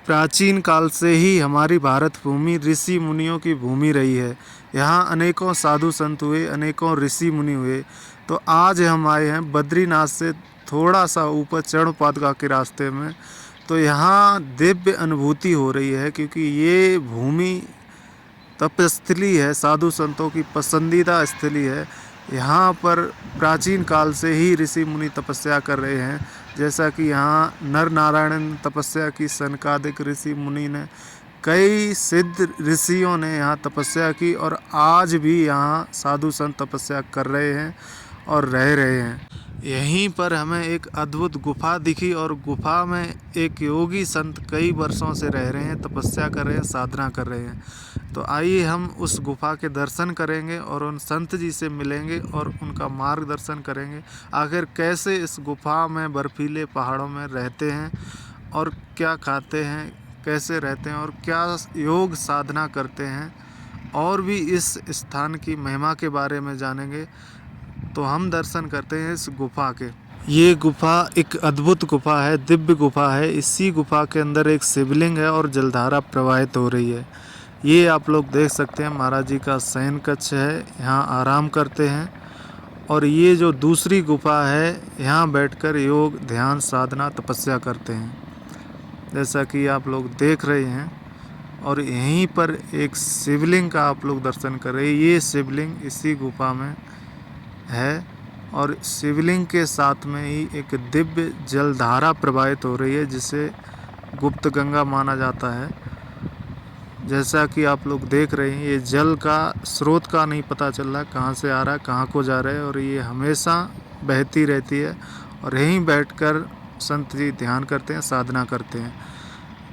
प्राचीन काल से ही हमारी भारत भूमि ऋषि मुनियों की भूमि रही है। यहाँ अनेकों साधु संत हुए, अनेकों ऋषि मुनि हुए। तो आज हम आए हैं बद्रीनाथ से थोड़ा सा ऊपर चरणपादुका के रास्ते में। तो यहाँ दिव्य अनुभूति हो रही है, क्योंकि ये भूमि तपस्थली है, साधु संतों की पसंदीदा स्थली है। यहाँ पर प्राचीन काल से ही ऋषि मुनि तपस्या कर रहे हैं। जैसा कि यहाँ नर नारायण ने तपस्या की, सनकादिक ऋषि मुनि ने, कई सिद्ध ऋषियों ने यहाँ तपस्या की, और आज भी यहाँ साधु संत तपस्या कर रहे हैं और रह रहे हैं। यहीं पर हमें एक अद्भुत गुफा दिखी, और गुफा में एक योगी संत कई वर्षों से रह रहे हैं, तपस्या कर रहे हैं, साधना कर रहे हैं। तो आइए हम उस गुफा के दर्शन करेंगे और उन संत जी से मिलेंगे और उनका मार्गदर्शन करेंगे। आखिर कैसे इस गुफा में बर्फीले पहाड़ों में रहते हैं, और क्या खाते हैं, कैसे रहते हैं, और क्या योग साधना करते हैं, और भी इस स्थान की महिमा के बारे में जानेंगे। तो हम दर्शन करते हैं इस गुफा के। ये गुफा एक अद्भुत गुफा है, दिव्य गुफा है। इसी गुफा के अंदर एक शिवलिंग है और जलधारा प्रवाहित हो रही है। ये आप लोग देख सकते हैं, महाराज जी का शयन कक्ष है, यहाँ आराम करते हैं। और ये जो दूसरी गुफा है, यहाँ बैठकर योग, ध्यान, साधना, तपस्या करते हैं, जैसा कि आप लोग देख रहे हैं। और यहीं पर एक शिवलिंग का आप लोग दर्शन कर रहे हैं। ये शिवलिंग इसी गुफा में है, और शिवलिंग के साथ में ही एक दिव्य जलधारा प्रवाहित हो रही है, जिसे गुप्त गंगा माना जाता है। जैसा कि आप लोग देख रहे हैं, ये जल का स्रोत का नहीं पता चल रहा, कहाँ से आ रहा है, कहाँ को जा रहा है, और ये हमेशा बहती रहती है। और यहीं बैठकर संत जी ध्यान करते हैं, साधना करते हैं।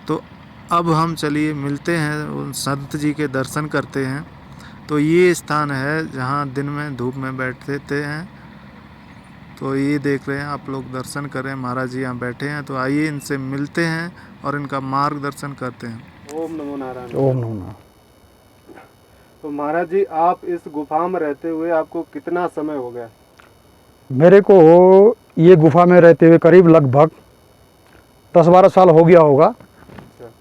तो अब हम चलिए मिलते हैं, उन संत जी के दर्शन करते हैं। तो ये स्थान है जहाँ दिन में धूप में बैठते हैं। तो ये देख रहे हैं आप लोग, दर्शन करें, महाराज जी यहाँ बैठे हैं। तो आइए इनसे मिलते हैं और इनका मार्गदर्शन करते हैं। ओम नमो नारायण। ओम नमो नारायण। तो महाराज जी, आप इस गुफा में रहते हुए आपको कितना समय हो गया? मेरे को ये गुफा में रहते हुए करीब लगभग 10-12 साल हो गया होगा।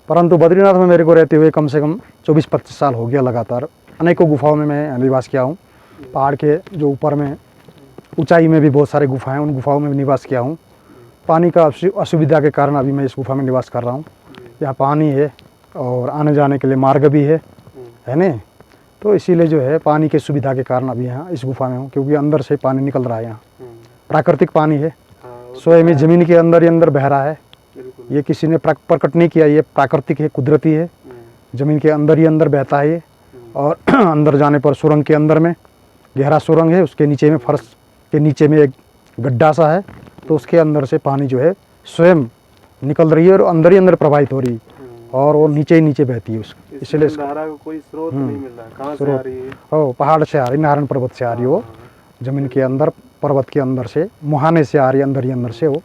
परंतु बद्रीनाथ में मेरे को रहते हुए कम से कम 24-25 साल हो गया लगातार। अनेकों गुफाओं में मैं निवास किया हूँ। पहाड़ के जो ऊपर में ऊंचाई में भी बहुत सारे गुफाएं, उन गुफाओं में भी निवास किया हूँ। पानी का असुविधा के कारण अभी मैं इस गुफा में निवास कर रहा हूँ। यहाँ पानी है और आने जाने के लिए मार्ग भी है ना। तो इसीलिए जो है पानी की सुविधा के कारण अभी यहाँ इस गुफा में हूँ, क्योंकि अंदर से पानी निकल रहा है। यहाँ प्राकृतिक पानी है, स्वयं ही जमीन के अंदर ही अंदर बह रहा है। ये किसी ने प्रकट नहीं किया, ये प्राकृतिक है, कुदरती है। जमीन के अंदर ही अंदर बहता है ये। और अंदर जाने पर सुरंग के अंदर में गहरा सुरंग है, उसके नीचे में, फर्श के नीचे में एक गड्ढा सा है। तो उसके अंदर से पानी जो है स्वयं निकल रही है और अंदर ही अंदर प्रवाहित हो रही है, और वो नीचे ही नीचे बहती है उसको। इसलिए धारा को कोई स्रोत नहीं मिल रहा है। कहाँ से आ रही है? ओ, पहाड़ से आ रही, नारायण पर्वत से आ रही है वो। जमीन के अंदर, पर्वत के अंदर से, मुहाने से आ रही है, अंदर ही अंदर से वो।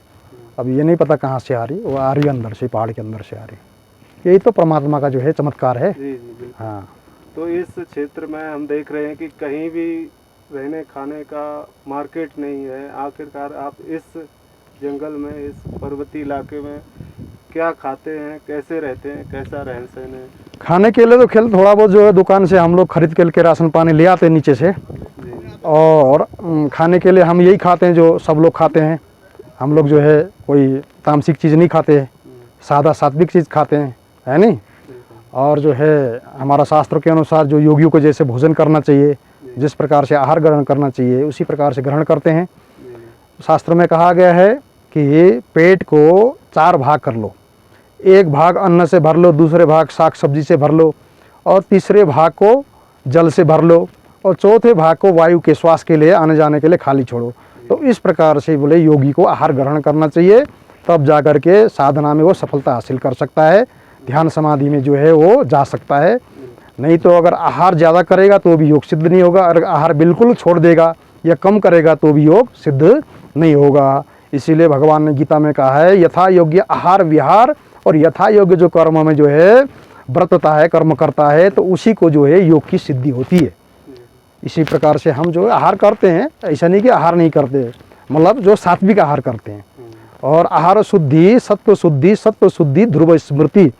अब ये नहीं पता कहाँ से आ रही, वो आ रही है अंदर से, पहाड़ के अंदर से आ रही। यही तो परमात्मा का जो है चमत्कार है। जी जी, हाँ। तो इस क्षेत्र में हम देख रहे हैं कि कहीं भी रहने खाने का मार्केट नहीं है। आखिरकार आप इस जंगल में, इस पर्वतीय इलाके में क्या खाते हैं, कैसे रहते हैं, कैसा रहन सहन है? खाने के लिए तो खेल थोड़ा बहुत जो है दुकान से हम लोग खरीद के राशन पानी ले आते हैं नीचे से। और खाने के लिए हम यही खाते हैं जो सब लोग खाते हैं। हम लोग जो है कोई तामसिक चीज़ नहीं खाते हैं, सादा सात्विक चीज़ खाते हैं, है नहीं। और जो है हमारा शास्त्र के अनुसार जो योगियों को जैसे भोजन करना चाहिए, जिस प्रकार से आहार ग्रहण करना चाहिए, उसी प्रकार से ग्रहण करते हैं। शास्त्र में कहा गया है कि पेट को 4 भाग कर लो। एक भाग अन्न से भर लो, दूसरे भाग साग सब्जी से भर लो, और तीसरे भाग को जल से भर लो, और चौथे भाग को वायु के श्वास के लिए, आने जाने के लिए खाली छोड़ो। तो इस प्रकार से बोले योगी को आहार ग्रहण करना चाहिए, तब जाकर के साधना में वो सफलता हासिल कर सकता है, ध्यान समाधि में जो है वो जा सकता है। नहीं तो अगर आहार ज़्यादा करेगा तो भी योग सिद्ध नहीं होगा, अगर आहार बिल्कुल छोड़ देगा या कम करेगा तो भी योग सिद्ध नहीं होगा। इसीलिए भगवान ने गीता में कहा है, यथा योग्य आहार विहार, और यथा योग्य जो कर्म में जो है व्रतता है, कर्म करता है, तो उसी को जो है योग की सिद्धि होती है। इसी प्रकार से हम जो आहार करते हैं, ऐसा नहीं कि आहार नहीं करते, मतलब जो सात्विक आहार करते हैं। और आहार शुद्धि, सत्व शुद्धि, ध्रुव स्मृति,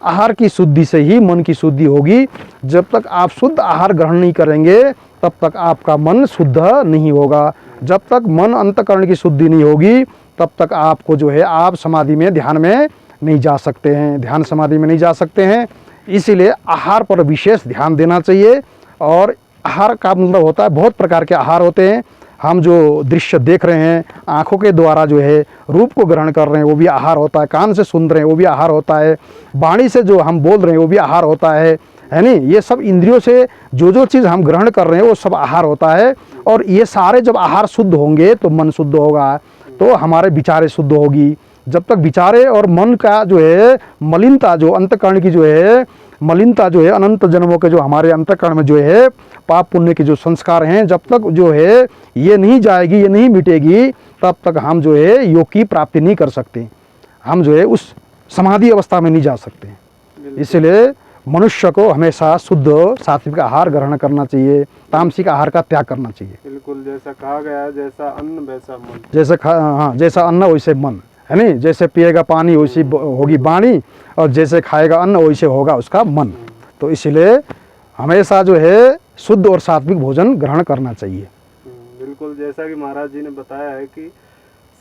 आहार की शुद्धि से ही मन की शुद्धि होगी। जब तक आप शुद्ध आहार ग्रहण नहीं करेंगे तब तक आपका मन शुद्ध नहीं होगा। जब तक मन अंतःकरण की शुद्धि नहीं होगी तब तक आपको जो है आप समाधि में ध्यान में नहीं जा सकते हैं, ध्यान समाधि में नहीं जा सकते हैं। इसीलिए आहार पर विशेष ध्यान देना चाहिए। और आहार का मतलब होता है, बहुत प्रकार के आहार होते हैं। हम जो दृश्य देख रहे हैं, आँखों के द्वारा जो है रूप को ग्रहण कर रहे हैं, वो भी आहार होता है। कान से सुन रहे हैं, वो भी आहार होता है। वाणी से जो हम बोल रहे हैं, वो भी आहार होता है नहीं। ये सब इंद्रियों से जो चीज़ हम ग्रहण कर रहे हैं, वो सब आहार होता है। और ये सारे जब आहार शुद्ध होंगे तो मन शुद्ध होगा, तो हमारे विचारें शुद्ध होगी। जब तक विचारे और मन का जो है मलिनता, जो अंतःकरण की जो है मलिनता जो है, अनंत जन्मों के जो हमारे अंतःकरण में जो है पाप पुण्य के जो संस्कार हैं, जब तक जो है ये नहीं जाएगी, ये नहीं मिटेगी, तब तक हम जो है योग की प्राप्ति नहीं कर सकते। हम जो है उस समाधि अवस्था में नहीं जा सकते। इसलिए मनुष्य को हमेशा शुद्ध सात्विक आहार ग्रहण करना चाहिए, तामसिक आहार का त्याग करना चाहिए। बिल्कुल, जैसा कहा गया है, जैसा अन्न वैसा मन। जैसा अन्न वैसे मन है नहीं। जैसे पिएगा पानी वैसी होगी वाणी, और जैसे खाएगा अन्न वैसे होगा उसका मन। तो इसलिए हमेशा जो है शुद्ध और सात्विक भोजन ग्रहण करना चाहिए। बिल्कुल, जैसा कि महाराज जी ने बताया है कि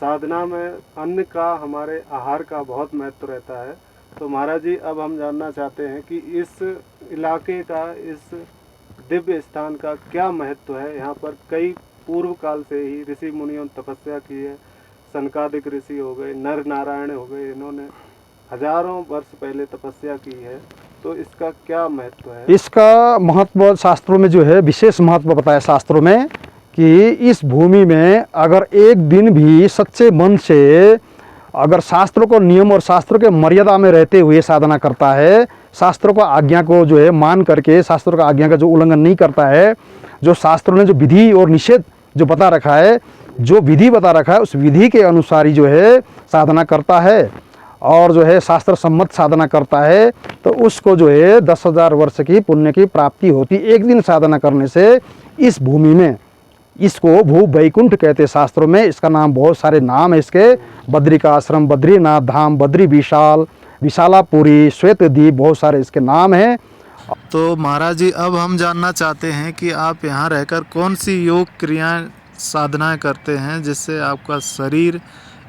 साधना में अन्न का, हमारे आहार का बहुत महत्व रहता है। तो महाराज जी, अब हम जानना चाहते हैं कि इस इलाके का, इस दिव्य स्थान का क्या महत्व है। यहाँ पर कई पूर्व काल से ही ऋषि मुनियों ने तपस्या की है। सनकादिक ऋषि हो गए, नर नारायण हो गए, इन्होंने हजारों वर्ष पहले तपस्या की है। तो इसका क्या महत्व है? इसका महत्व शास्त्रों में जो है विशेष महत्व बताया शास्त्रों में कि इस भूमि में अगर एक दिन भी सच्चे मन से अगर शास्त्रों को नियम और शास्त्रों के मर्यादा में रहते हुए साधना करता है, शास्त्रों को आज्ञा को जो है मान करके, शास्त्रों का आज्ञा का जो उल्लंघन नहीं करता है, जो शास्त्रों ने जो विधि और निषेध जो बता रखा है, जो विधि बता रखा है उस विधि के अनुसार ही जो है साधना करता है और जो है शास्त्र सम्मत साधना करता है, तो उसको जो है 10,000 वर्ष की पुण्य की प्राप्ति होती। एक दिन साधना करने से इस भूमि में, इसको भू वैकुंठ कहते शास्त्रों में। इसका नाम, बहुत सारे नाम है इसके। बद्री का आश्रम, बद्रीनाथ धाम, बद्री विशाल, विशालापुरी, श्वेतद्वीप, बहुत सारे इसके नाम हैं। तो महाराज जी, अब हम जानना चाहते हैं कि आप यहाँ रहकर कौन सी योग क्रियाएं, साधनाएं करते हैं जिससे आपका शरीर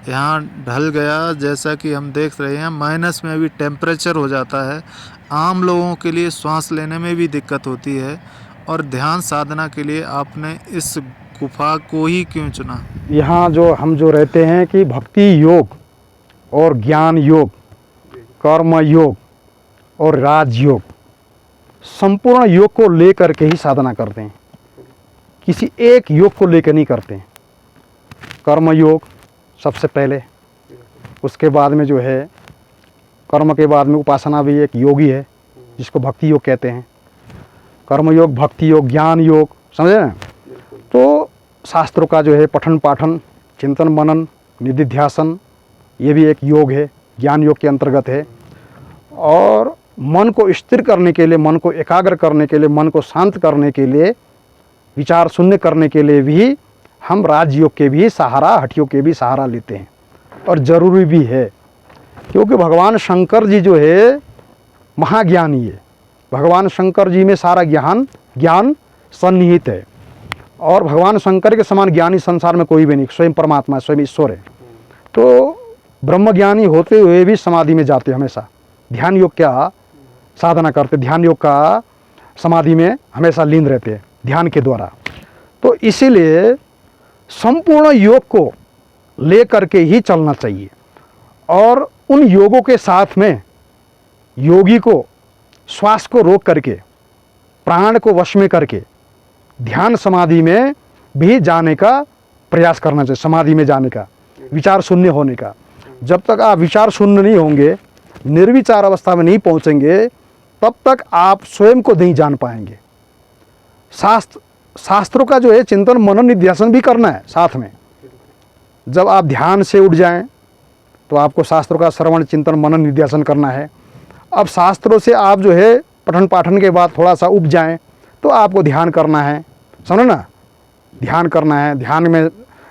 यहाँ ढल गया। जैसा कि हम देख रहे हैं माइनस में अभी टेम्परेचर हो जाता है। आम लोगों के लिए सांस लेने में भी दिक्कत होती है, और ध्यान साधना के लिए आपने इस गुफा को ही क्यों चुना? यहाँ जो हम जो रहते हैं कि भक्ति योग और ज्ञान योग, कर्म योग और राजयोग, संपूर्ण योग को लेकर के ही साधना करते हैं। किसी एक योग को लेकर नहीं करते हैं। कर्म योग सबसे पहले, उसके बाद में जो है कर्म के बाद में उपासना भी एक योगी है जिसको भक्ति योग कहते हैं। कर्म योग, भक्ति योग, ज्ञान योग, समझे ना। तो शास्त्रों का जो है पठन पाठन, चिंतन मनन, निधिध्यासन, ये भी एक योग है, ज्ञान योग के अंतर्गत है। और मन को स्थिर करने के लिए, मन को एकाग्र करने के लिए, मन को शांत करने के लिए, विचार शून्य करने के लिए भी हम राजयोग के भी सहारा, हठ योग के भी सहारा लेते हैं। और ज़रूरी भी है, क्योंकि भगवान शंकर जी जो है महाज्ञानी है। भगवान शंकर जी में सारा ज्ञान सन्निहित है। और भगवान शंकर के समान ज्ञानी संसार में कोई भी नहीं, स्वयं परमात्मा, स्वयं ईश्वर है। तो ब्रह्मज्ञानी होते हुए भी समाधि में जाते हमेशा। ध्यान योग का साधना करते, ध्यान योग का समाधि में हमेशा लीन रहते हैं ध्यान के द्वारा। तो इसीलिए संपूर्ण योग को लेकर के ही चलना चाहिए। और उन योगों के साथ में योगी को श्वास को रोक करके, प्राण को वश में करके ध्यान समाधि में भी जाने का प्रयास करना चाहिए। समाधि में जाने का, विचार शून्य होने का। जब तक आप विचार शून्य नहीं होंगे, निर्विचार अवस्था में नहीं पहुंचेंगे, तब तक आप स्वयं को नहीं जान पाएंगे। शास्त्रों का जो है चिंतन मनन निध्यासन भी करना है साथ में। जब आप ध्यान से उठ जाएं तो आपको शास्त्रों का श्रवण, चिंतन, मनन, निध्यासन करना है। अब शास्त्रों से आप जो है पठन पाठन के बाद थोड़ा सा उब जाएं तो आपको ध्यान करना है, समझो ना, ध्यान करना है।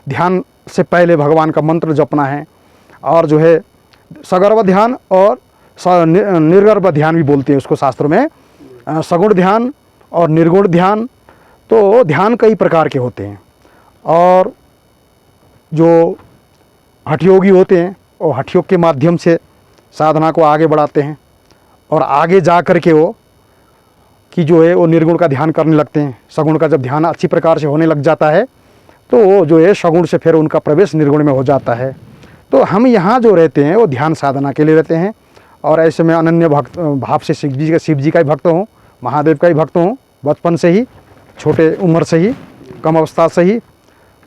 ध्यान से पहले भगवान का मंत्र जपना है। और जो है सगर्व ध्यान और निर्गर्भ ध्यान भी बोलते हैं उसको शास्त्रों में, सगुण ध्यान और निर्गुण ध्यान। तो ध्यान कई प्रकार के होते हैं, और जो हठयोगी होते हैं वो हठयोग के माध्यम से साधना को आगे बढ़ाते हैं, और आगे जा कर के वो कि जो है वो निर्गुण का ध्यान करने लगते हैं। सगुण का जब ध्यान अच्छी प्रकार से होने लग जाता है तो वो जो है सगुण से फिर उनका प्रवेश निर्गुण में हो जाता है। तो हम यहाँ जो रहते हैं वो ध्यान साधना के लिए रहते हैं, और ऐसे में अनन्य भक्त भाव से शिव जी का ही भक्त हूँ, महादेव का ही भक्त हूँ, बचपन से ही, छोटे उम्र से ही, कम अवस्था से ही।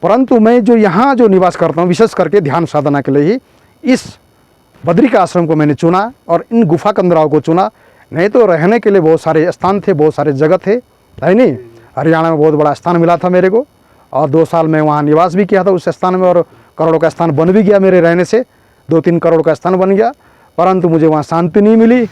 परंतु मैं जो यहाँ जो निवास करता हूँ विशेष करके ध्यान साधना के लिए ही इस बद्री का आश्रम को मैंने चुना और इन गुफा कंदराओं को चुना। नहीं तो रहने के लिए बहुत सारे स्थान थे, बहुत सारे जगह थे, है नहीं। हरियाणा में बहुत बड़ा स्थान मिला था मेरे को, और 2 साल मैं वहाँ निवास भी किया था उस स्थान में, और करोड़ों का स्थान बन भी गया मेरे रहने से, 2-3 करोड़ का स्थान बन गया। परंतु मुझे वहाँ शांति नहीं मिली,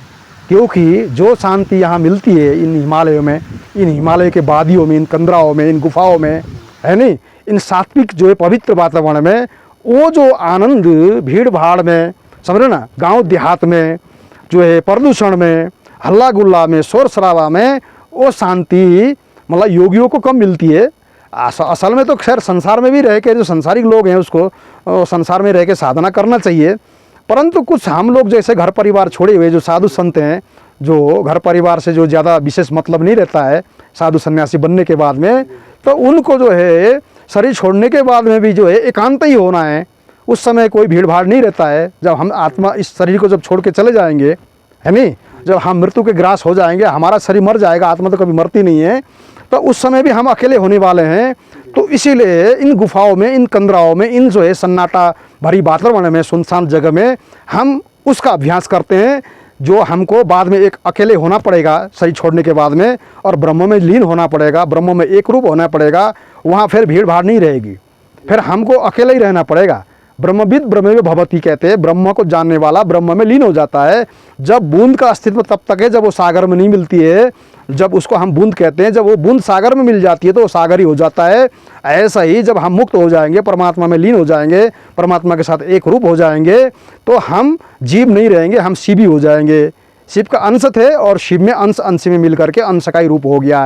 क्योंकि जो शांति यहाँ मिलती है इन हिमालयों में, इन हिमालय के वादियों में, इन कंदराओं में, इन गुफाओं में, है नहीं, इन सात्विक जो है पवित्र वातावरण में, वो जो आनंद भीड़ भाड़ में, समझ रहे ना, गांव देहात में जो है प्रदूषण में, हल्ला गुल्ला में, शोर शराबा में, वो शांति मतलब योगियों को कम मिलती है। असल में तो खैर संसार में भी रह के जो संसारिक लोग हैं उसको संसार में रह के साधना करना चाहिए। परंतु कुछ हम लोग जैसे घर परिवार छोड़े हुए जो साधु संत हैं, जो घर परिवार से जो ज़्यादा विशेष मतलब नहीं रहता है साधु सन्यासी बनने के बाद में, तो उनको जो है शरीर छोड़ने के बाद में भी जो है एकांत ही होना है। उस समय कोई भीड़ भाड़ नहीं रहता है। जब हम आत्मा इस शरीर को जब छोड़ के चले जाएंगे, है नहीं, जब हम मृत्यु के ग्रास हो जाएंगे, हमारा शरीर मर जाएगा, आत्मा तो कभी मरती नहीं है, तो उस समय भी हम अकेले होने वाले हैं। तो इसीलिए इन गुफाओं में, इन कंदराओं में, इन जो है सन्नाटा भरी वातावरण में, सुनसान जगह में हम उसका अभ्यास करते हैं, जो हमको बाद में एक अकेले होना पड़ेगा शरीर छोड़ने के बाद में, और ब्रह्म में लीन होना पड़ेगा, ब्रह्म में एक रूप होना पड़ेगा। वहाँ फिर भीड़ भाड़ नहीं रहेगी, फिर हमको अकेले ही रहना पड़ेगा। ब्रह्मविद ब्रह्म में भवती कहते हैं, ब्रह्म को जानने वाला ब्रह्म में लीन हो जाता है। जब बूंद का अस्तित्व तब तक है जब वो सागर में नहीं मिलती है, जब उसको हम बूंद कहते हैं, जब वो बूंद सागर में मिल जाती है तो वो सागर ही हो जाता है। ऐसा ही जब हम मुक्त हो जाएंगे, परमात्मा में लीन हो जाएंगे, परमात्मा के साथ एक रूप हो जाएंगे, तो हम जीव नहीं रहेंगे, हम शिव ही हो जाएंगे। शिव का अंश थे और शिव में अंश अंश में मिल करके अंश का ही रूप हो गया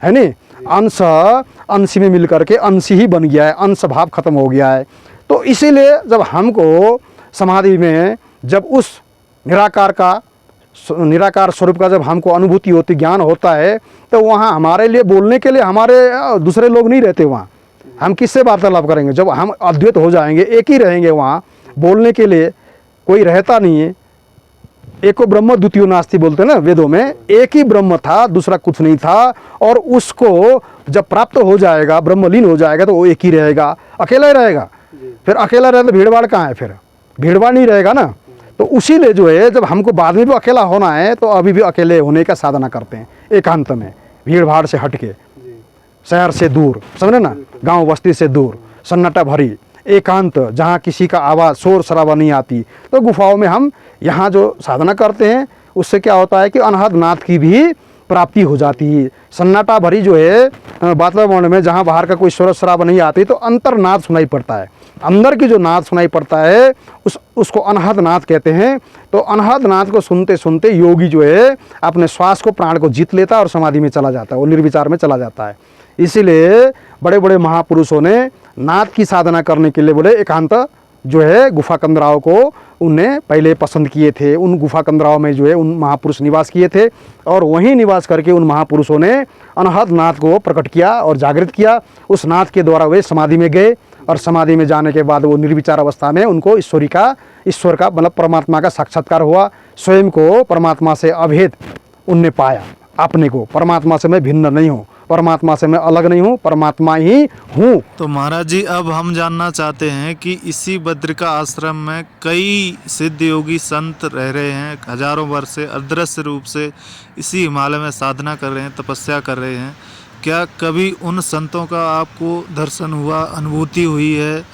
है नहीं, अंश अंश में मिल करके अंश ही बन गया है, अंश भाव खत्म हो गया है। तो इसीलिए जब हमको समाधि में जब उस निराकार स्वरूप का जब हमको अनुभूति होती, ज्ञान होता है, तो वहाँ हमारे लिए बोलने के लिए हमारे दूसरे लोग नहीं रहते। वहाँ हम किससे वार्तालाप करेंगे? जब हम अद्वैत हो जाएंगे, एक ही रहेंगे, वहाँ बोलने के लिए कोई रहता नहीं है। एको ब्रह्म द्वितीयो नास्ति बोलते हैं ना वेदों में, एक ही ब्रह्म था, दूसरा कुछ नहीं था। और उसको जब प्राप्त हो जाएगा, ब्रह्मलीन हो जाएगा, तो वो एक ही रहेगा, अकेला ही रहेगा। फिर अकेला रहे तो भीड़ भाड़ कहाँ है? फिर भीड़ भाड़ नहीं रहेगा ना। तो उसी लिए जो है जब हमको बाद में भी अकेला होना है, तो अभी भी अकेले होने का साधना करते हैं, एकांत में, भीड़ भाड़ से हट के, शहर से दूर, समझे ना, गांव बस्ती से दूर, सन्नाटा भरी एकांत, जहाँ किसी का आवाज़ शोर शराबा नहीं आती। तो गुफाओं में हम यहाँ जो साधना करते हैं, उससे क्या होता है कि अनहद नाथ की भी प्राप्ति हो जाती है। सन्नाटा भरी जो है वातावरण में, जहाँ बाहर का कोई शोर शराबा नहीं आती, तो अंतर्नाद सुनाई पड़ता है। अंदर की जो नाद सुनाई पड़ता है उसको अनहद नाद कहते हैं। तो अनहद नाद को सुनते सुनते योगी जो है अपने श्वास को, प्राण को जीत लेता है और समाधि में चला जाता है, वो निर्विचार में चला जाता है। इसीलिए बड़े बड़े महापुरुषों ने नाद की साधना करने के लिए बोले एकांत जो है गुफा कंदराओं को उनने पहले पसंद किए थे। उन गुफा कंदराओं में जो है उन महापुरुष निवास किए थे, और वहीं निवास करके उन महापुरुषों ने अनहद नाद को प्रकट किया और जागृत किया। उस नाद के द्वारा वे समाधि में गए, और समाधि में जाने के बाद वो निर्विचार अवस्था में उनको ईश्वर का मतलब परमात्मा का साक्षात्कार हुआ। स्वयं को परमात्मा से अभेद उनने पाया, अपने को, परमात्मा से मैं भिन्न नहीं हूँ, परमात्मा से मैं अलग नहीं हूँ, परमात्मा ही हूँ। तो महाराज जी, अब हम जानना चाहते हैं कि इसी बद्रिका आश्रम में कई सिद्ध योगी संत रह रहे हैं, हजारों वर्ष से अदृश्य रूप से इसी हिमालय में साधना कर रहे हैं, तपस्या कर रहे हैं। क्या कभी उन संतों का आपको दर्शन हुआ, अनुभूति हुई है?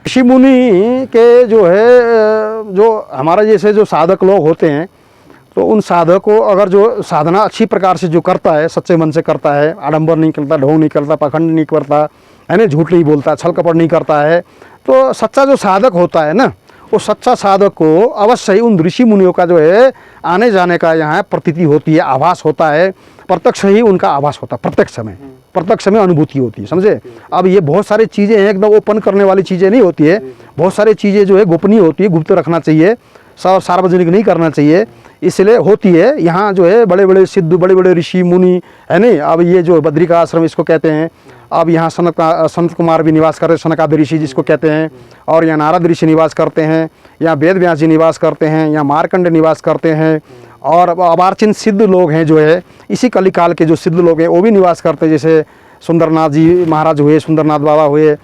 ऋषि मुनि के जो है, जो हमारा जैसे जो साधक लोग होते हैं, तो उन साधक को अगर जो साधना अच्छी प्रकार से जो करता है, सच्चे मन से करता है, आडंबर नहीं करता, ढोंग नहीं करता, पाखंड नहीं करता है ना, झूठ नहीं बोलता, छल कपट नहीं करता है, तो सच्चा जो साधक होता है ना, को सच्चा साधक को अवश्य ही उन ऋषि मुनियों का जो है आने जाने का यहाँ प्रतीति होती है, आभास होता है, प्रत्यक्ष ही उनका आभास होता है, प्रत्यक्ष में अनुभूति होती है, समझे। अब ये बहुत सारी चीज़ें हैं, एकदम ओपन करने वाली चीज़ें नहीं होती है, बहुत सारी चीज़ें जो है गोपनीय होती है, गुप्त रखना चाहिए, सार्वजनिक नहीं करना चाहिए, इसलिए होती है। यहाँ जो है बड़े बड़े सिद्ध, बड़े बड़े ऋषि मुनि है नहीं। अब ये जो बद्री का आश्रम इसको कहते हैं, अब यहाँ संत कुमार भी निवास करते हैं, सनकादि ऋषि जिसको कहते हैं, और यहाँ नारद ऋषि निवास करते हैं, यहाँ वेद व्यास जी निवास करते हैं, यहाँ मार्कंड निवास करते हैं, और अवार्चिन सिद्ध लोग हैं जो है इसी कलिकाल के जो सिद्ध लोग हैं वो भी निवास करते हैं, जैसे सुंदरनाथ जी महाराज हुए, सुंदरनाथ बाबा हुए,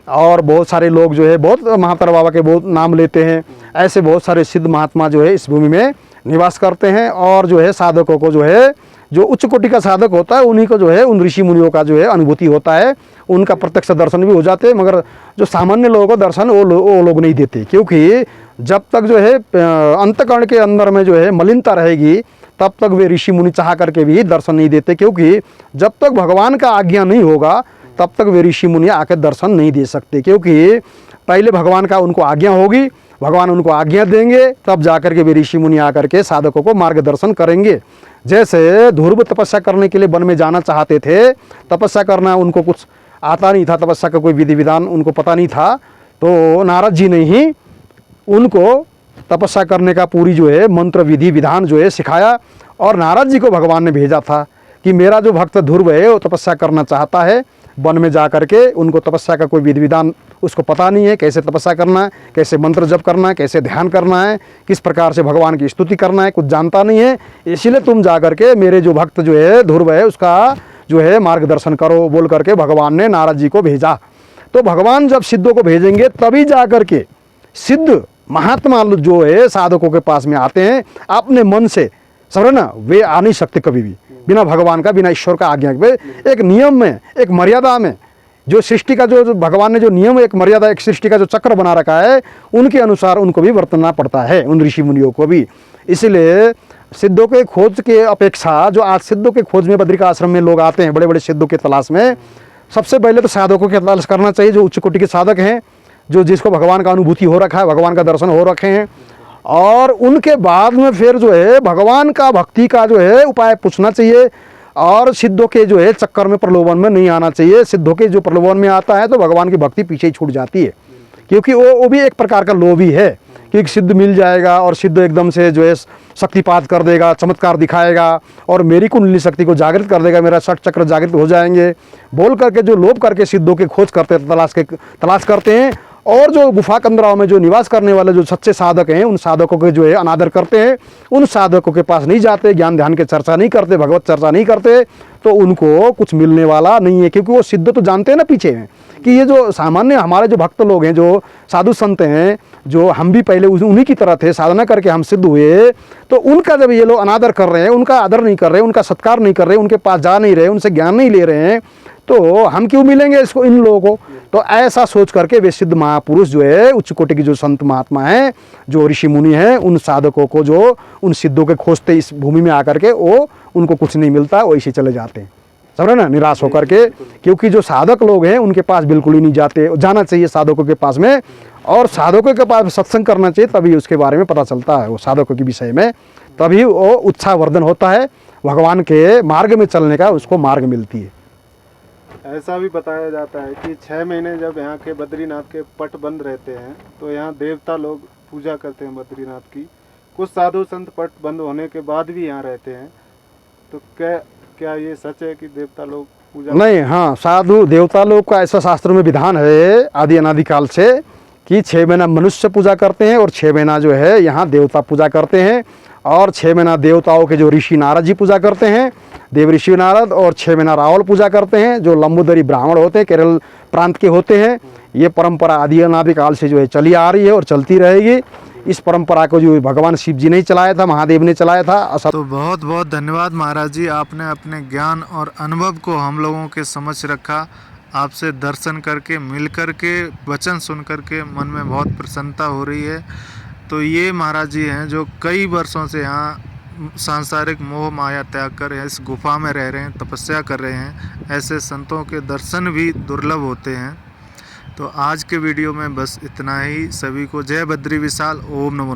और बहुत सारे लोग जो है बहुत महातर बाबा के बहुत नाम लेते हैं। ऐसे बहुत सारे सिद्ध महात्मा जो है इस भूमि में निवास करते हैं, और जो है साधकों को जो है जो उच्च कोटि का साधक होता है उन्हीं को जो है उन ऋषि मुनियों का जो है अनुभूति होता है, उनका प्रत्यक्ष दर्शन भी हो जाते हैं। मगर जो सामान्य लोगों को दर्शन वो लोग नहीं देते, क्योंकि जब तक जो है अंतकरण के अंदर में जो है मलिनता रहेगी तब तक वे ऋषि मुनि चाह करके भी दर्शन नहीं देते, क्योंकि जब तक भगवान का आज्ञा नहीं होगा तब तक वे ऋषि मुनि आकर दर्शन नहीं दे सकते, क्योंकि पहले भगवान का उनको आज्ञा होगी, भगवान उनको आज्ञा देंगे, तब जाकर के वे ऋषि मुनि आकर के साधकों को मार्गदर्शन करेंगे। जैसे ध्रुव तपस्या करने के लिए वन में जाना चाहते थे, तपस्या करना उनको कुछ आता नहीं था, तपस्या का कोई विधि विधान उनको पता नहीं था, तो नारद जी ने ही उनको तपस्या करने का पूरी जो है मंत्र विधि विधान जो है सिखाया, और नारद जी को भगवान ने भेजा था कि मेरा जो भक्त ध्रुव है वो तपस्या करना चाहता है, वन में जा करके उनको तपस्या का कोई विधि विधान उसको पता नहीं है, कैसे तपस्या करना है, कैसे मंत्र जप करना है, कैसे ध्यान करना है, किस प्रकार से भगवान की स्तुति करना है, कुछ जानता नहीं है, इसीलिए तुम जा करके मेरे जो भक्त जो है ध्रुव है उसका जो है मार्गदर्शन करो, बोल करके भगवान ने नारद जी को भेजा। तो भगवान जब सिद्धों को भेजेंगे तभी जा करके सिद्ध महात्मा जो है साधकों के पास में आते हैं अपने मन से, समझ ना, वे आ नहीं सकते कभी भी बिना भगवान का, बिना ईश्वर का आज्ञा के। एक नियम में, एक मर्यादा में, जो सृष्टि का जो भगवान ने जो नियम, एक मर्यादा, एक सृष्टि का जो चक्र बना रखा है उनके अनुसार उनको भी वर्तना पड़ता है, उन ऋषि मुनियों को भी। इसलिए सिद्धों के खोज के अपेक्षा जो आज सिद्धों के खोज में बद्रिका आश्रम में लोग आते हैं बड़े बड़े सिद्धों के तलाश में, सबसे पहले तो साधकों की तलाश करना चाहिए जो उच्च कोटि के साधक हैं, जो जिसको भगवान का अनुभूति हो रखा है, भगवान का दर्शन हो रखे हैं, और उनके बाद में फिर जो है भगवान का भक्ति का जो है उपाय पूछना चाहिए, और सिद्धों के जो है चक्कर में प्रलोभन में नहीं आना चाहिए। सिद्धों के जो प्रलोभन में आता है तो भगवान की भक्ति पीछे ही छूट जाती है, क्योंकि वो भी एक प्रकार का लोभ ही है कि सिद्ध मिल जाएगा और सिद्ध एकदम से जो है शक्तिपात कर देगा, चमत्कार दिखाएगा और मेरी कुंडली शक्ति को जागृत कर देगा, मेरा षट चक्र जागृत हो जाएंगे, बोल करके जो लोभ करके सिद्धों के खोज करते तलाश करते हैं। और जो गुफा कंदराओं में जो निवास करने वाले जो सच्चे साधक हैं उन साधकों के जो है अनादर करते हैं, उन साधकों के पास नहीं जाते, ज्ञान ध्यान के चर्चा नहीं करते, भगवत चर्चा नहीं करते, तो उनको कुछ मिलने वाला नहीं है। क्योंकि वो सिद्ध तो जानते हैं ना पीछे हैं कि ये जो सामान्य हमारे जो भक्त लोग हैं, जो साधु संत हैं, जो हम भी पहले उन्हीं की तरह थे, साधना करके हम सिद्ध हुए, तो उनका जब ये लोग अनादर कर रहे हैं, उनका आदर नहीं कर रहे, उनका सत्कार नहीं कर रहे, उनके पास जा नहीं रहे, उनसे ज्ञान नहीं ले रहे हैं, तो हम क्यों मिलेंगे इसको, इन लोगों को। तो ऐसा सोच करके वे सिद्ध महापुरुष जो है उच्च कोटि के जो संत महात्मा हैं, जो ऋषि मुनि हैं, उन साधकों को जो उन सिद्धों के खोजते इस भूमि में आकर के वो उनको कुछ नहीं मिलता, वो ऐसे चले जाते हैं, समझ ना, निराश होकर के। क्योंकि जो साधक लोग हैं उनके पास बिल्कुल ही नहीं जाते, जाना चाहिए साधकों के पास में, और साधकों के पास सत्संग करना चाहिए, तभी उसके बारे में पता चलता है वो साधकों के विषय में, तभी वो उत्साहवर्धन होता है, भगवान के मार्ग में चलने का उसको मार्ग मिलती है। ऐसा भी बताया जाता है कि 6 महीने जब यहाँ के बद्रीनाथ के पट बंद रहते हैं तो यहाँ देवता लोग पूजा करते हैं बद्रीनाथ की। कुछ साधु संत पट बंद होने के बाद भी यहाँ रहते हैं, तो क्या ये सच है कि देवता लोग पूजा नहीं? हाँ, साधु देवता लोग का ऐसा शास्त्र में विधान है आदि अनादिकाल से कि 6 महीना मनुष्य पूजा करते हैं और 6 महीना जो है यहाँ देवता पूजा करते हैं, और 6 महीना देवताओं के जो ऋषि नारद जी पूजा करते हैं, देव ऋषि नारद, और 6 महीना रावल पूजा करते हैं, जो लंबोदरी ब्राह्मण होते हैं, केरल प्रांत के होते हैं। ये परंपरा आदि अनादिकाल से जो है चली आ रही है और चलती रहेगी। इस परंपरा को जो भगवान शिव जी ने चलाया था, महादेव ने चलाया था। तो बहुत बहुत धन्यवाद महाराज जी, आपने अपने ज्ञान और अनुभव को हम लोगों के समक्ष रखा। आपसे दर्शन करके, मिल करके, वचन सुन करके मन में बहुत प्रसन्नता हो रही है। तो ये महाराज जी हैं जो कई वर्षों से यहाँ सांसारिक मोह माया त्याग कर इस गुफा में रह रहे हैं, तपस्या कर रहे हैं। ऐसे संतों के दर्शन भी दुर्लभ होते हैं। तो आज के वीडियो में बस इतना ही। सभी को जय बद्री विशाल, ओम नमो।